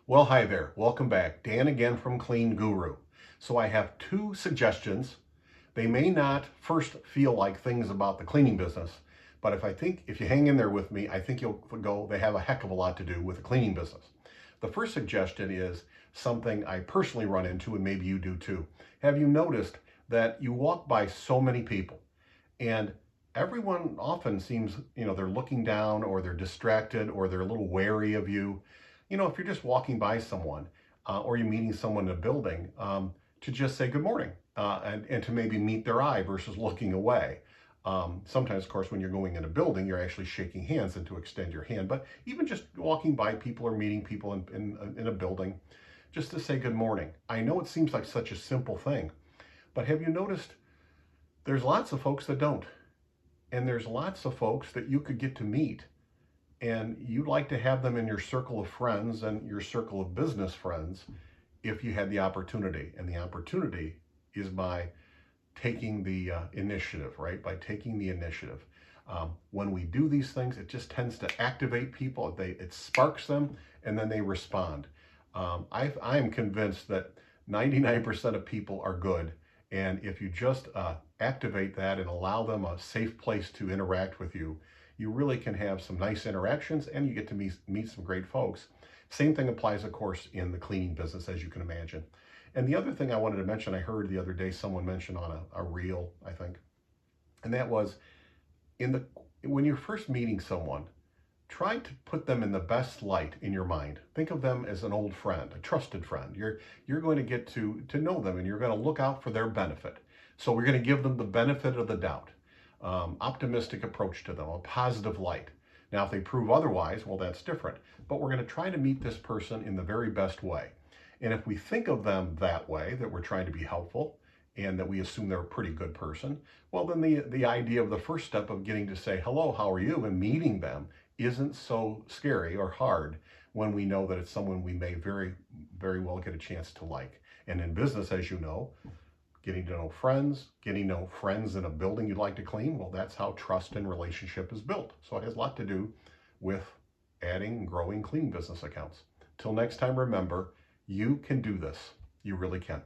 Well, hi there. Welcome back. Dan again from Clean Guru. So I have two suggestions. They may not first feel like things about the cleaning business, but if you hang in there with me, I think you'll go, they have a heck of a lot to do with the cleaning business. The first suggestion is something I personally run into, and maybe you do too. Have you noticed that you walk by so many people and everyone often seems, they're looking down or they're distracted or they're a little wary of you. If you're just walking by someone or you're meeting someone in a building, to just say good morning and to maybe meet their eye versus looking away. Sometimes, of course, when you're going in a building, you're actually shaking hands and to extend your hand. But even just walking by people or meeting people in a building, just to say good morning. I know it seems like such a simple thing, but have you noticed there's lots of folks that don't? And there's lots of folks that you could get to meet, and you'd like to have them in your circle of friends and your circle of business friends if you had the opportunity. And the opportunity is by taking the initiative, right? By taking the initiative. When we do these things, it just tends to activate people. It sparks them, and then they respond. I am convinced that 99% of people are good. And if you just activate that and allow them a safe place to interact with you, you really can have some nice interactions and you get to meet some great folks. Same thing applies, of course, in the cleaning business, as you can imagine. And the other thing I wanted to mention, I heard the other day someone mention on a reel, I think, and that was when you're first meeting someone, try to put them in the best light in your mind. Think of them as an old friend, a trusted friend. You're going to get to know them, and you're going to look out for their benefit. So we're going to give them the benefit of the doubt. Optimistic approach to them, a positive light. Now, if they prove otherwise, well, that's different. But we're going to try to meet this person in the very best way. And if we think of them that way, that we're trying to be helpful and that we assume they're a pretty good person, well, then the idea of the first step of getting to say, hello, how are you, and meeting them isn't so scary or hard when we know that it's someone we may very, very well get a chance to like. And in business, as you know, getting to know friends in a building you'd like to clean, well, that's how trust and relationship is built. So it has a lot to do with adding and growing cleaning business accounts. Till next time, remember, you can do this. You really can.